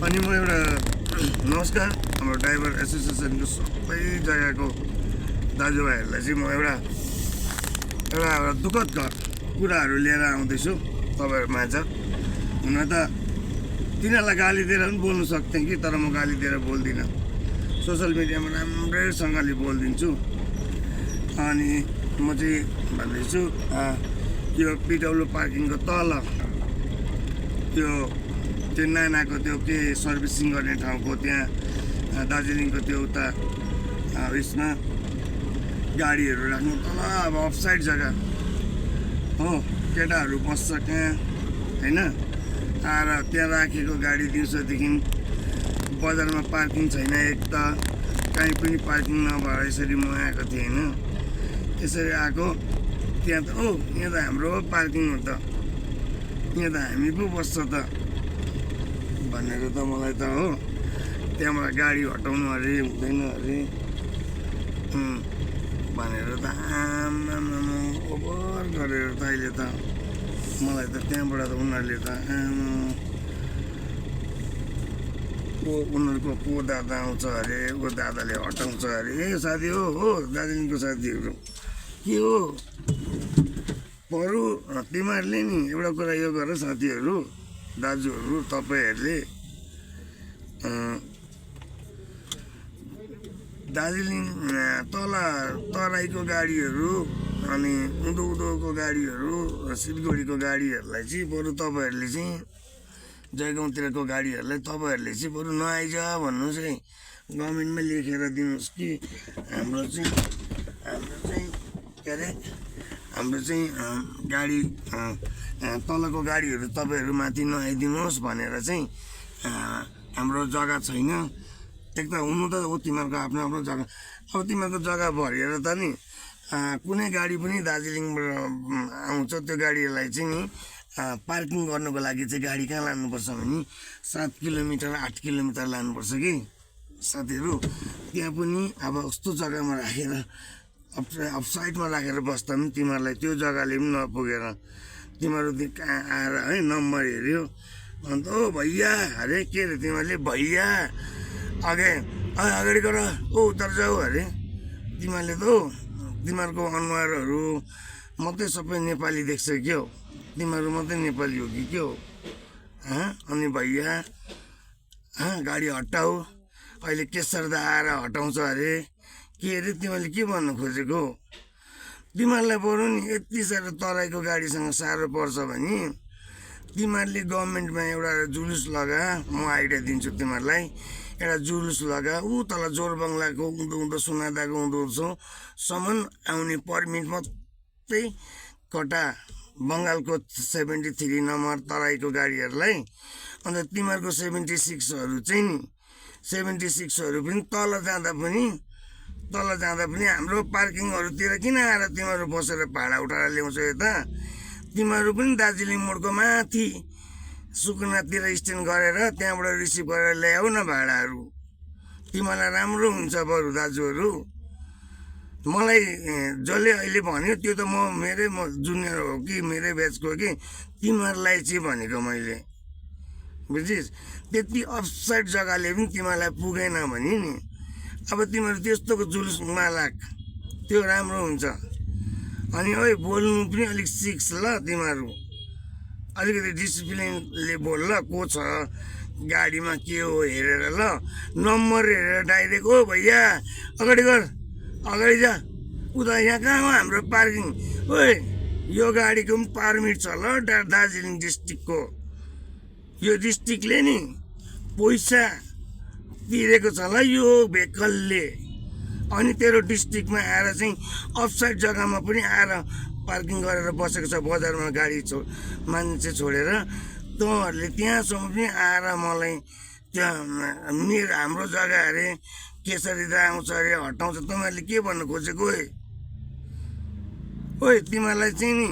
अनि म एउटा नमस्कार हाम्रो ड्राइभर एसोसिएसनको सबै जग्गाको दाजुभाइहरूलाई चाहिँ म एउटा दुःखद कुराहरू लिएर आउँदैछु तपाईँहरू माझ। हुन त तिनीहरूलाई गाली दिएर पनि बोल्नु सक्थेँ कि, तर म गाली दिएर बोल्दिनँ। सोसियल मिडियामा राम्रैसँगले बोलिदिन्छु। अनि म चाहिँ भन्दैछु यो पिडब्लु पार्किङको तल त्यो नानाको त्यो के सर्भिसिङ गर्ने ठाउँको त्यहाँ दार्जिलिङको त्यो उता उयसमा गाडीहरू राख्नु तल अब अफसाइड जग्गा हो, केटाहरू बस्छ कहाँ होइन। आएर त्यहाँ राखेको गाडी दिउँसोदेखि बजारमा पार्किङ छैन, एक त कहीँ पनि पार्किङ नभएर यसरी म आएको थिएँ होइन। यसरी आएको त्यहाँ त यहाँ त हाम्रो पार्किङ हो त, यहाँ त हामी पो बस्छ त भनेर त मलाई त हो त्यहाँबाट गाडी हटाउनु अरे हुँदैन अरे भनेर त आमामा ओभर गरेर त अहिले त मलाई त त्यहाँबाट त उनीहरूले त उनीहरूको को दादा आउँछ अरे, को दादाले हटाउँछ अरे। ए साथी हो दार्जिलिङको साथीहरू के हो बरु तिमीहरूले नि एउटा कुरा यो गर साथीहरू दाजुहरू, तपाईँहरूले दार्जिलिङ तराईको गाडीहरू अनि उँधोको गाडीहरू, सिलगढीको गाडीहरूलाई चाहिँ बरु तपाईँहरूले चाहिँ जयगाउँतिरको गाडीहरूलाई तपाईँहरूले चाहिँ बरु नआइज भन्नुहोस् है। गभर्मेन्टमै लेखेर दिनुहोस् कि हाम्रो चाहिँ के अरे हाम्रो चाहिँ गाडी तलको गाडीहरू तपाईँहरू माथि नआइदिनुहोस् भनेर चाहिँ हाम्रो जग्गा छैन। एक त हुनु त हो तिमीहरूको आफ्नो आफ्नो जग्गा, अब तिमीहरूको जग्गा भरिएर त नि कुनै गाडी पनि दार्जिलिङबाट आउँछ त्यो गाडीलाई चाहिँ नि पार्किङ गर्नुको लागि चाहिँ गाडी कहाँ लानुपर्छ भने 7 किलोमिटर 8 किलोमिटर लानुपर्छ कि साथीहरू। त्यहाँ पनि अब कस्तो जग्गामा राखेर अफसाइडमा राखेर बस्दा पनि तिमीहरूलाई त्यो जग्गाले पनि नपुगेर तिमीहरू कहाँ आएर है नम्बर हेऱ्यो अन्त भैया अरे के अरे तिमीहरूले भैया अगाडि गर उतार जाऊ अरे। तिमीहरूले त तिमीहरूको अनुहारहरू मात्रै सबै नेपाली देख्छ क्या हो, तिमीहरू मात्रै नेपाली हो कि के हो अनि भैया गाडी हटाऊ अहिले केसरदा आएर हटाउँछ अरे के अरे। तिमीहरूले के भन्नु खोजेको? तिमीहरूलाई बरु नि यति साह्रो तराईको गाडीसँग साह्रो पर्छ भने तिमीहरूले गभर्मेन्टमा एउटा जुलुस लगा, म आइडिया दिन्छु तिमीहरूलाई। एउटा जुलुस लगा तल जोरबङ्गलाको उँधो सुनादाको उँधोसम्म आउने पर्मिट मात्रै कटा बङ्गालको 73 नम्बर तराईको गाडीहरूलाई। अन्त तिमीहरूको 76हरू चाहिँ नि 76हरू पनि तल जाँदा पनि हाम्रो पार्किङहरूतिर किन आएर तिमीहरू बसेर भाडा उठाएर ल्याउँछ यता? तिमीहरू पनि दार्जिलिङ मोडको माथि सुकुनातिर स्ट्यान्ड गरेर त्यहाँबाट रिसिभ गरेर ल्याऊ न भाडाहरू, तिमीलाई राम्रो हुन्छ बरु दाजुहरू। मलाई जसले अहिले भन्यो त्यो त मेरै जुनियर हो कि मेरै ब्याचको हो कि तिमीहरूलाई चाहिँ भनेको मैले, बुझिस्? त्यति अफसाइड जग्गाले पनि तिमीलाई पुगेन भने नि अब तिमीहरू त्यस्तोको जुलुसमा लाग, त्यो राम्रो हुन्छ। अनि बोल्नु पनि अलिक सिक्स ल, तिमीहरू अलिकति डिसिप्लिनले बोल ल। को छ गाडीमा के हो हेरेर ल, नम्बर हेरेर डाइरेक्ट भैया अगाडि गर अगाडि जा उता यहाँ कहाँ हो हाम्रो पार्किङ? यो गाडीको पनि पर्मिट छ ल दार्जिलिङ डिस्ट्रिक्टको, यो डिस्ट्रिक्टले नि पैसा तिरेको छ ल यो भेहिकलले। अनि तेरो डिस्ट्रिक्टमा आएर चाहिँ अफसाइड जग्गामा पनि आएर पार्किङ गरेर बसेको छ बजारमा गाडी मान्छे छोडेर। तँहरूले त्यहाँसम्म पनि आएर मलाई त्यहाँ हाम्रो जग्गा अरे केसरी दा आउँछ अरे हटाउँछ, तिमीहरूले के भन्नु खोजेको? तिमीहरूलाई चाहिँ नि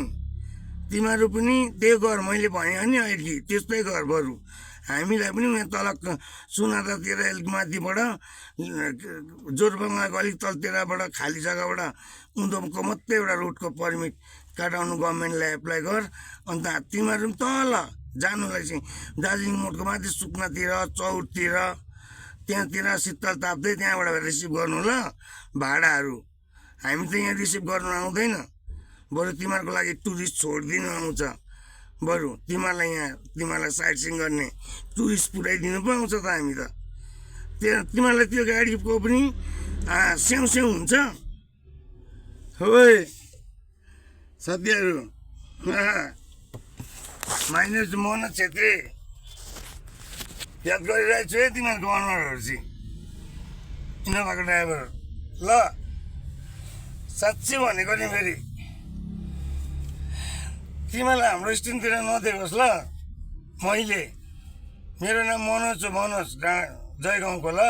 तिमीहरू पनि त्यही गर, मैले भने नि अघि त्यस्तै गर बरु। हामीलाई पनि यहाँ तल सुनादातिर अलिक माथिबाट जोरबङ्गलाको अलिक तलतिरबाट खाली जग्गाबाट उँधोको मात्रै एउटा रोडको पर्मिट काटाउनु गभर्मेन्टलाई एप्लाई गर। अन्त तिमीहरू पनि तल जानुलाई चाहिँ दार्जिलिङ मोडको माथि सुकुनातिर चौरतिर त्यहाँतिर शीतल ताप्दै त्यहाँबाट रिसिभ गर्नु ल भाडाहरू। हामी त यहाँ रिसिभ गर्नु आउँदैन, बरु तिमीहरूको लागि टुरिस्ट छोडिदिनु आउँछ, बरु तिमीहरूलाई साइट सिइङ गर्ने टुरिस्ट पुऱ्याइदिनु पो आउँछ त हामी त। तिमीहरूलाई त्यो गाडीको पनि स्याउ स्याउ हुन्छ। होइ साथीहरू, my name is Manoj Chhetri, याद गरिरहेको छु है तिमीहरूको अनुहारहरू चाहिँ। इनोभाको ड्राइभर ल, साँच्चै भनेको नि फेरि तिमीलाई हाम्रो स्ट्यान्डतिर नदेखोस् ल। मैले, मेरो नाम मनोज हो, मनोज जयगाउँको ल।